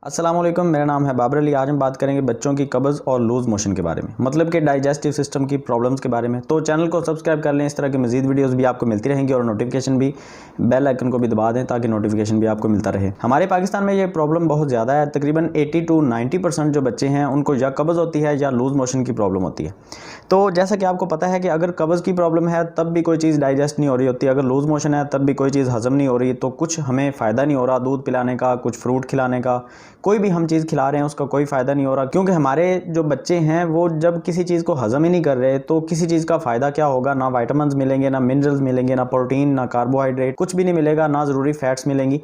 अस्सलाम वालेकुम, मेरा नाम है बाबर अली। आज हम बात करेंगे बच्चों की कब्ज़ और लूज़ मोशन के बारे में, मतलब कि डाइजेस्टिव सिस्टम की प्रॉब्लम्स के बारे में। तो चैनल को सब्सक्राइब कर लें, इस तरह की मजीद वीडियोस भी आपको मिलती रहेंगी और नोटिफिकेशन भी, बेल आइकन को भी दबा दें ताकि नोटिफिकेशन भी आपको मिलता रहे। हमारे पाकिस्तान में ये प्रॉब्लम बहुत ज़्यादा है। तकरीबन 80 to 90% जो बच्चे हैं उनको या कब्ज़ होती है या लूज़ मोशन की प्रॉब्लम होती है। तो जैसा कि आपको पता है कि अगर कब्ज़ की प्रॉब्लम है तब भी कोई चीज़ डाइजेस्ट नहीं हो रही होती, अगर लूज़ मोशन है तब भी कोई चीज़ हज़म नहीं हो रही, तो कुछ हमें फ़ायदा नहीं हो रहा दूध पिलाने का, कुछ फ्रूट खिलाने का, कोई भी हम चीज़ खिला रहे हैं उसका कोई फ़ायदा नहीं हो रहा, क्योंकि हमारे जो बच्चे हैं वो जब किसी चीज़ को हज़म ही नहीं कर रहे तो किसी चीज़ का फ़ायदा क्या होगा। ना विटामिन्स मिलेंगे, ना मिनरल्स मिलेंगे, ना प्रोटीन, ना कार्बोहाइड्रेट, कुछ भी नहीं मिलेगा, ना ज़रूरी फैट्स मिलेंगी।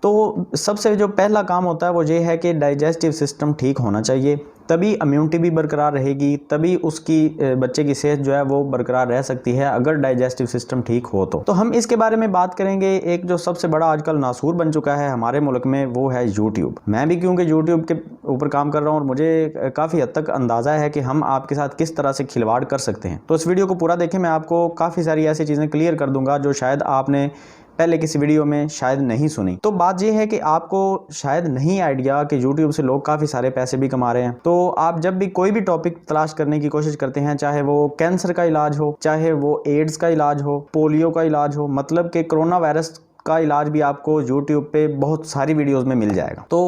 तो सबसे जो पहला काम होता है वो ये है कि डाइजेस्टिव सिस्टम ठीक होना चाहिए, तभी इम्यूनिटी भी बरकरार रहेगी, तभी उसकी बच्चे की सेहत जो है वो बरकरार रह सकती है अगर डाइजेस्टिव सिस्टम ठीक हो। तो हम इसके बारे में बात करेंगे। एक जो सबसे बड़ा आजकल नासूर बन चुका है हमारे मुल्क में वो है यूट्यूब। मैं भी क्योंकि यूट्यूब के ऊपर काम कर रहा हूँ और मुझे काफ़ी हद तक अंदाज़ा है कि हम आपके साथ किस तरह से खिलवाड़ कर सकते हैं। तो इस वीडियो को पूरा देखें, मैं आपको काफ़ी सारी ऐसी चीज़ें क्लियर कर दूंगा जो शायद आपने पहले किसी वीडियो में शायद नहीं सुनी। तो बात यह है कि आपको शायद नहीं आइडिया कि YouTube से लोग काफ़ी सारे पैसे भी कमा रहे हैं। तो आप जब भी कोई भी टॉपिक तलाश करने की कोशिश करते हैं, चाहे वो कैंसर का इलाज हो, चाहे वो एड्स का इलाज हो, पोलियो का इलाज हो, मतलब कि कोरोना वायरस का इलाज भी आपको YouTube पे बहुत सारी वीडियोज़ में मिल जाएगा। तो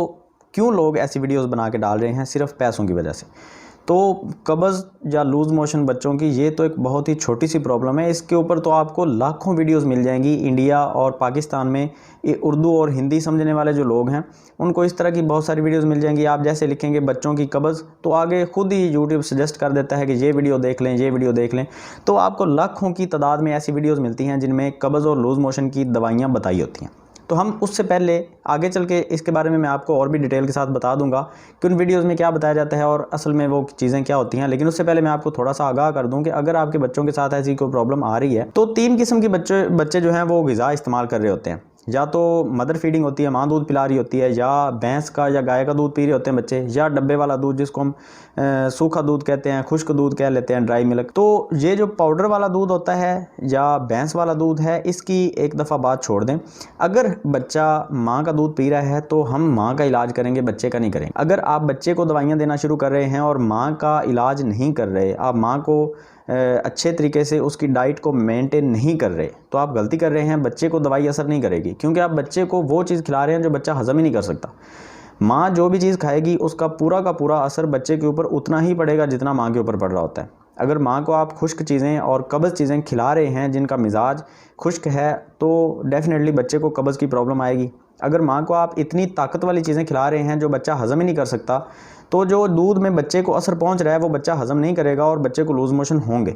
क्यों लोग ऐसी वीडियोज़ बना के डाल रहे हैं? सिर्फ पैसों की वजह से। तो कब्ज़ या लूज़ मोशन बच्चों की ये तो एक बहुत ही छोटी सी प्रॉब्लम है, इसके ऊपर तो आपको लाखों वीडियोस मिल जाएंगी। इंडिया और पाकिस्तान में ये उर्दू और हिंदी समझने वाले जो लोग हैं उनको इस तरह की बहुत सारी वीडियोस मिल जाएंगी। आप जैसे लिखेंगे बच्चों की कब्ज़ तो आगे खुद ही यूट्यूब सजेस्ट कर देता है कि ये वीडियो देख लें, ये वीडियो देख लें। तो आपको लाखों की तादाद में ऐसी वीडियोज़ मिलती हैं जिनमें कब्ज़ और लूज़ मोशन की दवाइयाँ बताई होती हैं। तो हम उससे पहले आगे चल के इसके बारे में मैं आपको और भी डिटेल के साथ बता दूंगा कि उन वीडियोस में क्या बताया जाता है और असल में वो चीज़ें क्या होती हैं। लेकिन उससे पहले मैं आपको थोड़ा सा आगाह कर दूं कि अगर आपके बच्चों के साथ ऐसी कोई प्रॉब्लम आ रही है तो 3 किस्म के बच्चे जो हैं वो ग़िज़ा इस्तेमाल कर रहे होते हैं। या तो मदर फीडिंग होती है, माँ दूध पिला रही होती है, या भैंस का या गाय का दूध पी रहे होते हैं बच्चे, या डब्बे वाला दूध जिसको हम सूखा दूध कहते हैं, खुश्क दूध कह लेते हैं, ड्राई मिल्क। तो ये जो पाउडर वाला दूध होता है या भैंस वाला दूध है, इसकी एक दफ़ा बात छोड़ दें। अगर बच्चा माँ का दूध पी रहा है तो हम माँ का इलाज करेंगे, बच्चे का नहीं करेंगे। अगर आप बच्चे को दवाइयाँ देना शुरू कर रहे हैं और माँ का इलाज नहीं कर रहे, आप माँ को अच्छे तरीके से उसकी डाइट को मेंटेन नहीं कर रहे, तो आप गलती कर रहे हैं। बच्चे को दवाई असर नहीं करेगी क्योंकि आप बच्चे को वो चीज़ खिला रहे हैं जो बच्चा हज़म ही नहीं कर सकता। माँ जो भी चीज़ खाएगी उसका पूरा का पूरा असर बच्चे के ऊपर उतना ही पड़ेगा जितना माँ के ऊपर पड़ रहा होता है। अगर माँ को आप खुश्क चीज़ें और कब्ज़ चीज़ें खिला रहे हैं जिनका मिजाज खुश्क है तो डेफ़िनेटली बच्चे को कब्ज़ की प्रॉब्लम आएगी। अगर माँ को आप इतनी ताकत वाली चीज़ें खिला रहे हैं जो बच्चा हज़म ही नहीं कर सकता, तो जो दूध में बच्चे को असर पहुंच रहा है वो बच्चा हज़म नहीं करेगा और बच्चे को लूज़ मोशन होंगे।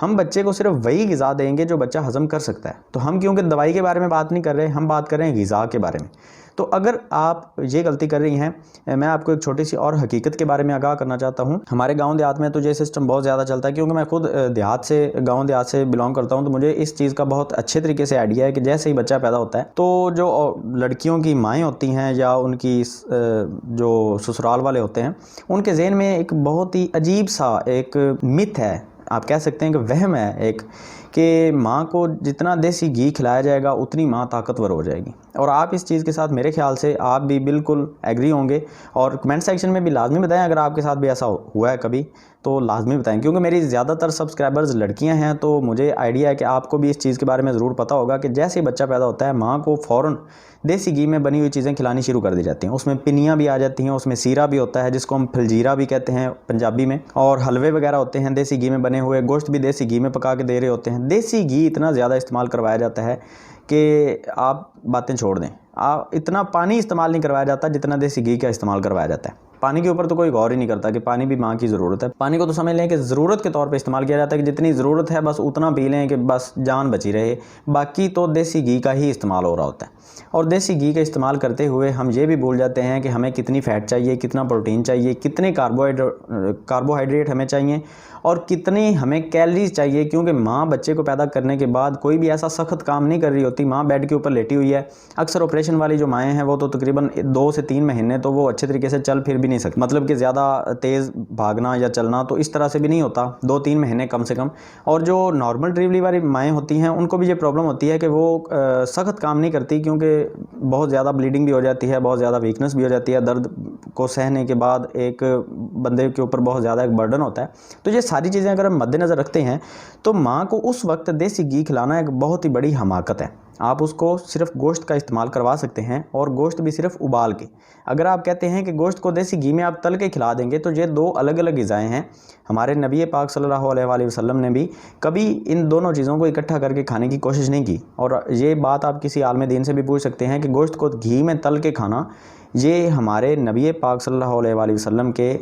हम बच्चे को सिर्फ वही ग़िज़ा देंगे जो बच्चा हज़म कर सकता है। तो हम क्योंकि दवाई के बारे में बात नहीं कर रहे, हम बात कर रहे हैं ग़िज़ा के बारे में। तो अगर आप ये गलती कर रही हैं, मैं आपको एक छोटी सी और हकीकत के बारे में आगाह करना चाहता हूँ। हमारे गांव देहात में तो ये सिस्टम बहुत ज़्यादा चलता है, क्योंकि मैं खुद गांव देहात से बिलोंग करता हूँ, तो मुझे इस चीज़ का बहुत अच्छे तरीके से आइडिया है कि जैसे ही बच्चा पैदा होता है तो जो लड़कियों की माएँ होती हैं या उनकी जो ससुराल वाले होते हैं उनके जहन में एक बहुत ही अजीब सा एक मिथ है, आप कह सकते हैं कि वहम है एक, कि माँ को जितना देसी घी खिलाया जाएगा उतनी माँ ताकतवर हो जाएगी। और आप इस चीज़ के साथ मेरे ख्याल से आप भी बिल्कुल एग्री होंगे और कमेंट सेक्शन में भी लाजमी बताएं अगर आपके साथ भी ऐसा हुआ है कभी, तो लाजमी बताएं। क्योंकि मेरी ज़्यादातर सब्सक्राइबर्स लड़कियां हैं तो मुझे आइडिया है कि आपको भी इस चीज़ के बारे में ज़रूर पता होगा कि जैसे ही बच्चा पैदा होता है माँ को फ़ौरन देसी घी में बनी हुई चीज़ें खिलानी शुरू कर दी जाती हैं। उसमें पिनियाँ भी आ जाती हैं, उसमें सीरा भी होता है जिसको हम फलजीरा भी कहते हैं पंजाबी में, और हलवे वगैरह होते हैं देसी घी में बने हुए, गोश्त भी देसी घी में पका के दे रहे होते हैं। देसी घी इतना ज़्यादा इस्तेमाल करवाया जाता है कि आप बातें छोड़ दें। इतना पानी इस्तेमाल नहीं करवाया जाता जितना देसी घी का इस्तेमाल करवाया जाता है। पानी के ऊपर तो कोई गौर ही नहीं करता कि पानी भी माँ की ज़रूरत है। पानी को तो समझ लें कि ज़रूरत के तौर पे इस्तेमाल किया जाता है कि जितनी ज़रूरत है बस उतना पी लें कि बस जान बची रहे, बाकी तो देसी घी का ही इस्तेमाल हो रहा होता है। और देसी घी का इस्तेमाल करते हुए हम ये भी भूल जाते हैं कि हमें कितनी फ़ैट चाहिए, कितना प्रोटीन चाहिए, कितने कार्बोहाइड्रेट हमें चाहिए और कितनी हमें कैलोरीज चाहिए। क्योंकि माँ बच्चे को पैदा करने के बाद कोई भी ऐसा सख्त काम नहीं कर रही होती, माँ बेड के ऊपर लेटी हुई है। अक्सर ऑपरेशन वाली जो माएँ हैं वो तो तकरीबन 2 से 3 महीने तो वो अच्छे तरीके से चल फिर भी नहीं सकते, मतलब कि ज़्यादा तेज़ भागना या चलना तो इस तरह से भी नहीं होता, 2-3 महीने कम से कम। और जो नॉर्मल डिलीवरी वाली माएँ होती हैं उनको भी ये प्रॉब्लम होती है कि वो सख्त काम नहीं करती, क्योंकि बहुत ज़्यादा ब्लीडिंग भी हो जाती है, बहुत ज़्यादा वीकनेस भी हो जाती है, दर्द को सहने के बाद एक बंदे के ऊपर बहुत ज़्यादा एक बर्डन होता है। तो ये सारी चीज़ें अगर हम मद्देनज़र रखते हैं तो माँ को उस वक्त देसी घी खिलाना एक बहुत ही बड़ी हमाकत है। आप उसको सिर्फ गोश्त का इस्तेमाल करवा सकते हैं, और गोश्त भी सिर्फ उबाल के। अगर आप कहते हैं कि गोश्त को देसी घी में आप तल के खिला देंगे तो ये 2 अलग अलग ग़िज़ाएँ हैं। हमारे नबी पाक सल्लल्लाहु अलैहि वसल्लम ने भी कभी इन दोनों चीज़ों को इकट्ठा करके खाने की कोशिश नहीं की। और ये बात आप किसी आलिम दीन से भी पूछ सकते हैं कि गोश्त को घी में तल के खाना, ये हमारे नबी पाक सल्लल्लाहु अलैहि वसल्लम के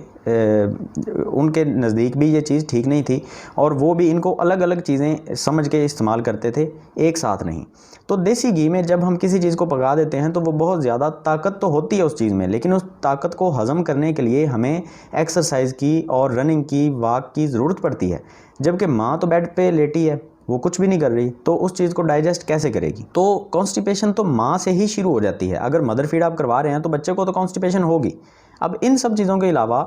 उनके नज़दीक भी ये चीज़ ठीक नहीं थी, और वो भी इनको अलग अलग चीज़ें समझ के इस्तेमाल करते थे, एक साथ नहीं। तो देसी घी में जब हम किसी चीज़ को पका देते हैं तो वो बहुत ज़्यादा ताकत तो होती है उस चीज़ में, लेकिन उस ताकत को हज़म करने के लिए हमें एक्सरसाइज की और रनिंग की, वॉक की ज़रूरत पड़ती है। जबकि माँ तो बेड पे लेटी है, वो कुछ भी नहीं कर रही, तो उस चीज़ को डाइजेस्ट कैसे करेगी? तो कॉन्स्टिपेशन तो माँ से ही शुरू हो जाती है। अगर मदर फीड आप करवा रहे हैं तो बच्चे को तो कॉन्स्टिपेशन होगी। अब इन सब चीज़ों के अलावा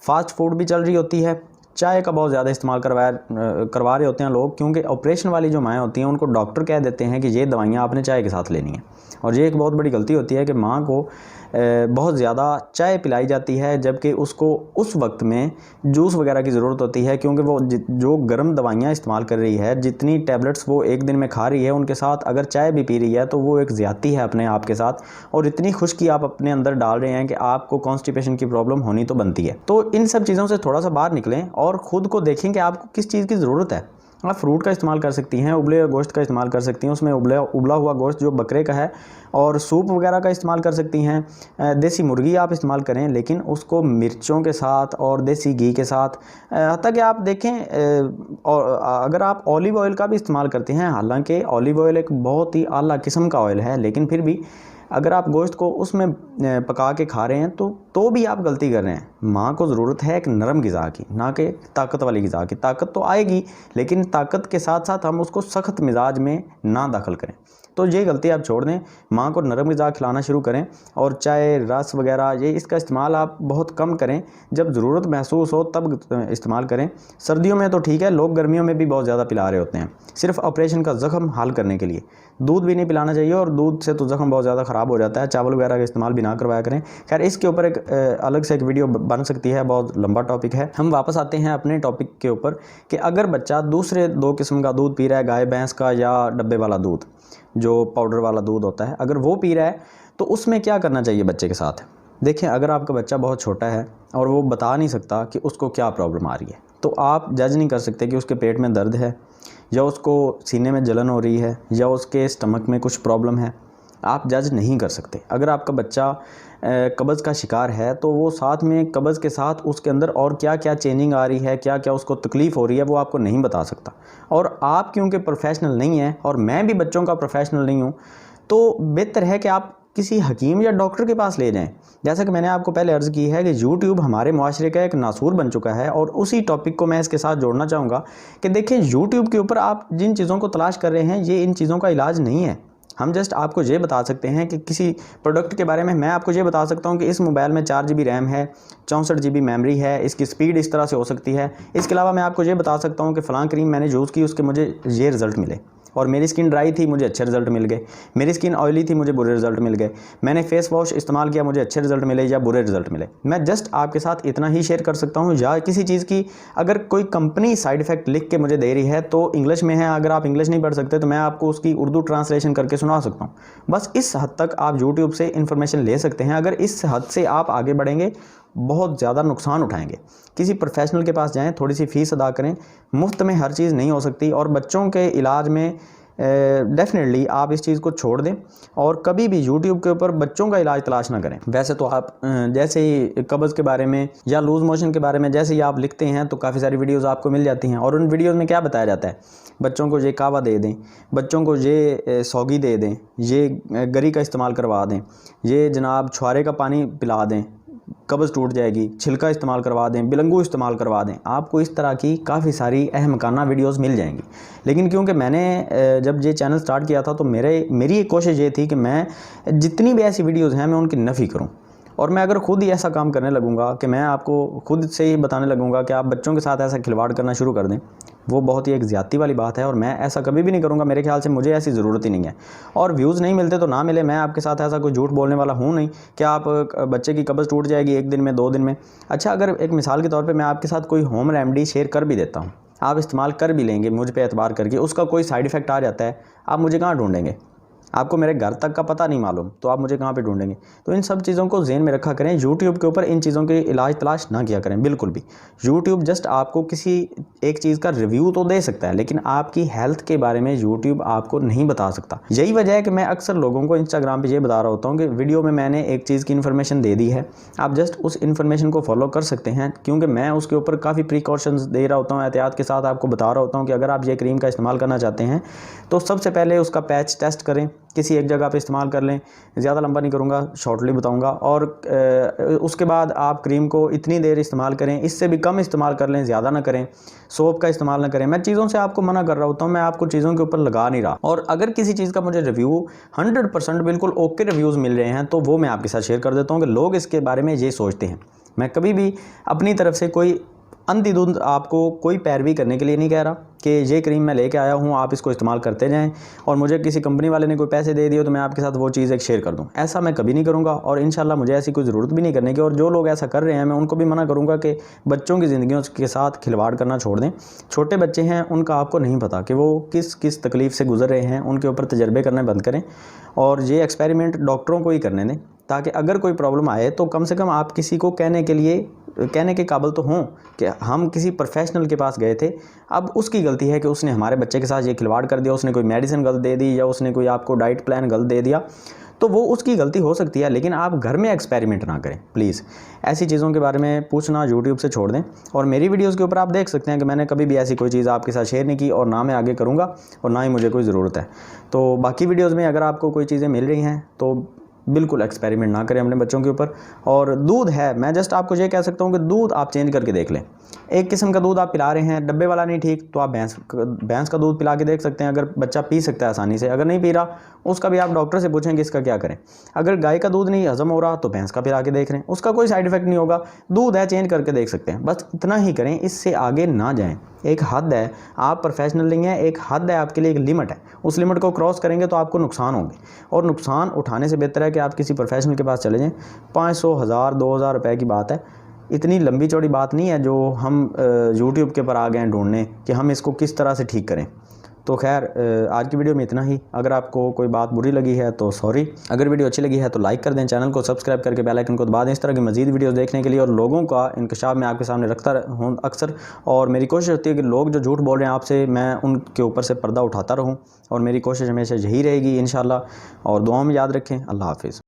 फास्ट फूड भी चल रही होती है, चाय का बहुत ज़्यादा इस्तेमाल करवा रहे होते हैं लोग, क्योंकि ऑपरेशन वाली जो माएँ होती हैं उनको डॉक्टर कह देते हैं कि ये दवाइयाँ आपने चाय के साथ लेनी है। और ये एक बहुत बड़ी गलती होती है कि माँ को बहुत ज़्यादा चाय पिलाई जाती है, जबकि उसको उस वक्त में जूस वगैरह की ज़रूरत होती है, क्योंकि वो जो गर्म दवाइयाँ इस्तेमाल कर रही है, जितनी टैबलेट्स वो एक दिन में खा रही है, उनके साथ अगर चाय भी पी रही है तो वो एक ज़्यादती है अपने आप के साथ, और इतनी खुश्की आप अपने अंदर डाल रहे हैं कि आपको कॉन्स्टिपेशन की प्रॉब्लम होनी तो बनती है। तो इन सब चीज़ों से थोड़ा सा बाहर निकलें और ख़ुद को देखें कि आपको किस चीज़ की ज़रूरत है। आप फ्रूट का इस्तेमाल कर सकती हैं, उबले हुए गोश्त का इस्तेमाल कर सकती हैं, उसमें उबला हुआ गोश्त जो बकरे का है, और सूप वगैरह का इस्तेमाल कर सकती हैं। देसी मुर्गी आप इस्तेमाल करें, लेकिन उसको मिर्चों के साथ और देसी घी के साथ। हत्ता कि आप देखें, और अगर आप ऑलिव ऑयल का भी इस्तेमाल करते हैं, हालांकि ऑलिव ऑयल एक बहुत ही आला किस्म का ऑयल है, लेकिन फिर भी अगर आप गोश्त को उसमें पका के खा रहे हैं तो भी आप गलती कर रहे हैं। माँ को ज़रूरत है एक नरम ग़िज़ा की, ना कि ताकत वाली ग़िज़ा की। ताकत तो आएगी, लेकिन ताकत के साथ साथ हम उसको सख्त मिजाज में ना दाखिल करें। तो ये गलती आप छोड़ दें, माँ को नरम ग़िज़ा खिलाना शुरू करें, और चाय, रस वगैरह ये इसका इस्तेमाल आप बहुत कम करें। जब ज़रूरत महसूस हो तब इस्तेमाल करें। सर्दियों में तो ठीक है, लोग गर्मियों में भी बहुत ज़्यादा पिला रहे होते हैं, सिर्फ ऑपरेशन का ज़ख्म हल करने के लिए। दूध भी नहीं पिलाना चाहिए, और दूध से तो ज़ख्म बहुत ज़्यादा ख़राब हो जाता है। चावल वगैरह का इस्तेमाल भी ना करवाया करें। खैर, इसके ऊपर एक अलग से एक वीडियो बन सकती है, बहुत लंबा टॉपिक है। हम वापस आते हैं अपने टॉपिक के ऊपर कि अगर बच्चा दूसरे 2 किस्म का दूध पी रहा है, गाय भैंस का या डब्बे वाला दूध, जो पाउडर वाला दूध होता है, अगर वो पी रहा है तो उसमें क्या करना चाहिए बच्चे के साथ? देखें, अगर आपका बच्चा बहुत छोटा है और वो बता नहीं सकता कि उसको क्या प्रॉब्लम आ रही है, तो आप जज नहीं कर सकते कि उसके पेट में दर्द है, या उसको सीने में जलन हो रही है, या उसके स्टमक में कुछ प्रॉब्लम है। आप जज नहीं कर सकते। अगर आपका बच्चा कब्ज़ का शिकार है तो वो साथ में कब्ज़ के साथ उसके अंदर और क्या क्या चेंजिंग आ रही है, क्या क्या उसको तकलीफ़ हो रही है, वो आपको नहीं बता सकता। और आप क्योंकि प्रोफेशनल नहीं हैं, और मैं भी बच्चों का प्रोफेशनल नहीं हूँ, तो बेहतर है कि आप किसी हकीम या डॉक्टर के पास ले जाएं। जैसा कि मैंने आपको पहले अर्ज़ की है कि यूट्यूब हमारे मुआशरे का एक नासूर बन चुका है, और उसी टॉपिक को मैं इसके साथ जोड़ना चाहूँगा कि देखें, यूट्यूब के ऊपर आप जिन चीज़ों को तलाश कर रहे हैं, ये इन चीज़ों का इलाज नहीं है। हम जस्ट आपको ये बता सकते हैं कि किसी प्रोडक्ट के बारे में मैं आपको ये बता सकता हूँ कि इस मोबाइल में 4 GB रैम है, 64 GB मेमोरी है, इसकी स्पीड इस तरह से हो सकती है। इसके अलावा मैं आपको ये बता सकता हूँ कि फ़लाँ क्रीम मैंने यूज़ की, उसके मुझे ये रिज़ल्ट मिले, और मेरी स्किन ड्राई थी, मुझे अच्छे रिज़ल्ट मिल गए। मेरी स्किन ऑयली थी, मुझे बुरे रिज़ल्ट मिल गए। मैंने फेस वॉश इस्तेमाल किया, मुझे अच्छे रिज़ल्ट मिले या बुरे रिज़ल्ट मिले। मैं जस्ट आपके साथ इतना ही शेयर कर सकता हूँ। या किसी चीज़ की अगर कोई कंपनी साइड इफ़ेक्ट लिख के मुझे दे रही है तो इंग्लिश में है, अगर आप इंग्लिश नहीं पढ़ सकते तो मैं आपको उसकी उर्दू ट्रांसलेशन करके सुना सकता हूँ। बस इस हद तक आप यूट्यूब से इन्फॉर्मेशन ले सकते हैं। अगर इस हद से आप आगे बढ़ेंगे, बहुत ज़्यादा नुकसान उठाएंगे। किसी प्रोफेशनल के पास जाएं, थोड़ी सी फ़ीस अदा करें। मुफ्त में हर चीज़ नहीं हो सकती, और बच्चों के इलाज में डेफिनेटली आप इस चीज़ को छोड़ दें, और कभी भी यूट्यूब के ऊपर बच्चों का इलाज तलाश ना करें। वैसे तो आप जैसे ही कब्ज़ के बारे में या लूज़ मोशन के बारे में जैसे ही आप लिखते हैं तो काफ़ी सारी वीडियोस आपको मिल जाती हैं, और उन वीडियोस में क्या बताया जाता है, बच्चों को ये कावा दे दें, बच्चों को ये सौगी दे दें, ये गरी का इस्तेमाल करवा दें, ये जनाब छुआरे का पानी पिला दें, कब्ज़ टूट जाएगी, छिलका इस्तेमाल करवा दें, बिलंगू इस्तेमाल करवा दें। आपको इस तरह की काफ़ी सारी अहमकाना वीडियोस मिल जाएंगी। लेकिन क्योंकि मैंने जब ये चैनल स्टार्ट किया था तो मेरी एक कोशिश ये थी कि मैं जितनी भी ऐसी वीडियोस हैं मैं उनकी नफ़ी करूं, और मैं अगर खुद ही ऐसा काम करने लगूंगा कि मैं आपको खुद से ही बताने लगूंगा कि आप बच्चों के साथ ऐसा खिलवाड़ करना शुरू कर दें, वो बहुत ही एक ज़्यादती वाली बात है और मैं ऐसा कभी भी नहीं करूँगा। मेरे ख्याल से मुझे ऐसी ज़रूरत ही नहीं है। और व्यूज़ नहीं मिलते तो ना मिले, मैं आपके साथ ऐसा कोई झूठ बोलने वाला हूँ नहीं कि आप बच्चे की कब्ज़ टूट जाएगी 1 दिन में 2 दिन में। अच्छा, अगर एक मिसाल के तौर पे मैं आपके साथ कोई होम रेमेडी शेयर कर भी देता हूँ, आप इस्तेमाल कर भी लेंगे मुझ पे एतबार करके, उसका कोई साइड इफ़ेक्ट आ जाता है, आप मुझे कहाँ ढूंढेंगे? आपको मेरे घर तक का पता नहीं मालूम तो आप मुझे कहाँ पे ढूंढेंगे? तो इन सब चीज़ों को ज़हन में रखा करें। यूट्यूब के ऊपर इन चीज़ों की इलाज तलाश ना किया करें बिल्कुल भी। यूट्यूब जस्ट आपको किसी एक चीज़ का रिव्यू तो दे सकता है, लेकिन आपकी हेल्थ के बारे में यूट्यूब आपको नहीं बता सकता। यही वजह है कि मैं अक्सर लोगों को इंस्टाग्राम पे ये बता रहा होता हूँ कि वीडियो में मैंने एक चीज़ की इन्फॉर्मेशन दे दी है, आप जस्ट उस इन्फॉर्मेशन को फॉलो कर सकते हैं, क्योंकि मैं उसके ऊपर काफ़ी प्रिकॉशंस दे रहा होता हूँ, एहतियात के साथ आपको बता रहा होता हूँ कि अगर आप ये क्रीम का इस्तेमाल करना चाहते हैं तो सबसे पहले उसका पैच टेस्ट करें, किसी एक जगह पे इस्तेमाल कर लें। ज़्यादा लंबा नहीं करूँगा, शॉर्टली बताऊँगा। और उसके बाद आप क्रीम को इतनी देर इस्तेमाल करें, इससे भी कम इस्तेमाल कर लें, ज़्यादा ना करें। सोप का इस्तेमाल ना करें। मैं चीज़ों से आपको मना कर रहा होता हूँ, मैं आपको चीज़ों के ऊपर लगा नहीं रहा। और अगर किसी चीज़ का मुझे रिव्यू 100% बिल्कुल ओके रिव्यूज़ मिल रहे हैं तो वो मैं आपके साथ शेयर कर देता हूँ कि लोग इसके बारे में ये सोचते हैं। मैं कभी भी अपनी तरफ से कोई अंधाधुंध आपको कोई पैरवी करने के लिए नहीं कह रहा कि ये क्रीम मैं लेके आया हूँ, आप इसको इस्तेमाल करते जाएं और मुझे किसी कंपनी वाले ने कोई पैसे दे दिए तो मैं आपके साथ वो चीज़ एक शेयर कर दूँ। ऐसा मैं कभी नहीं करूँगा और इंशाल्लाह मुझे ऐसी कोई ज़रूरत भी नहीं करने की। और जो लोग ऐसा कर रहे हैं मैं उनको भी मना करूँगा कि बच्चों की ज़िंदगियों के साथ खिलवाड़ करना छोड़ दें। छोटे बच्चे हैं, उनका आपको नहीं पता कि वो किस किस तकलीफ़ से गुजर रहे हैं, उनके ऊपर तजर्बे करने बंद करें और ये एक्सपेरिमेंट डॉक्टरों को ही करने दें, ताकि अगर कोई प्रॉब्लम आए तो कम से कम आप किसी को कहने के काबिल तो हों कि हम किसी प्रोफेशनल के पास गए थे। अब उसकी गलती है कि उसने हमारे बच्चे के साथ ये खिलवाड़ कर दिया, उसने कोई मेडिसिन गलत दे दी या उसने कोई आपको डाइट प्लान गलत दे दिया, तो वो उसकी गलती हो सकती है, लेकिन आप घर में एक्सपेरिमेंट ना करें प्लीज़। ऐसी चीज़ों के बारे में पूछना यूट्यूब से छोड़ दें। और मेरी वीडियोस के ऊपर आप देख सकते हैं कि मैंने कभी भी ऐसी कोई चीज़ आपके साथ शेयर नहीं की और ना मैं आगे करूँगा और ना ही मुझे कोई ज़रूरत है। तो बाकी वीडियोज़ में अगर आपको कोई चीज़ें मिल रही हैं तो बिल्कुल एक्सपेरिमेंट ना करें अपने बच्चों के ऊपर। और दूध है, मैं जस्ट आपको ये कह सकता हूँ कि दूध आप चेंज करके देख लें। एक किस्म का दूध आप पिला रहे हैं, डब्बे वाला नहीं ठीक, तो आप भैंस का दूध पिला के देख सकते हैं। अगर बच्चा पी सकता है आसानी से, अगर नहीं पी रहा उसका भी आप डॉक्टर से पूछें कि इसका क्या करें। अगर गाय का दूध नहीं हजम हो रहा तो भैंस का पिला के देख रहे हैं, उसका कोई साइड इफेक्ट नहीं होगा। दूध है, चेंज करके देख सकते हैं। बस इतना ही करें, इससे आगे ना जाएं। एक हद है, आप प्रोफेशनल नहीं हैं, एक हद है आपके लिए, एक लिमिट है। उस लिमिट को क्रॉस करेंगे तो आपको नुकसान होंगे और नुकसान उठाने से बेहतर है कि आप किसी प्रोफेशनल के पास चले जाएं। 500, 1000, 2000 रुपए की बात है, इतनी लंबी चौड़ी बात नहीं है जो हम यूट्यूब के पर आ गए हैं ढूंढने कि हम इसको किस तरह से ठीक करें। तो खैर आज की वीडियो में इतना ही। अगर आपको कोई बात बुरी लगी है तो सॉरी। अगर वीडियो अच्छी लगी है तो लाइक कर दें, चैनल को सब्सक्राइब करके बेल आइकन को दबा दें इस तरह की मजीद वीडियोस देखने के लिए। और लोगों का इंकशाफ मैं आपके सामने रखता हूँ अक्सर, और मेरी कोशिश होती है कि लोग जो झूठ बोल रहे हैं आपसे, मैं उनके ऊपर से पर्दा उठाता रहूँ और मेरी कोशिश हमेशा यही रहेगी इंशाल्लाह। और दुआओं में याद रखें। अल्लाह हाफिज़।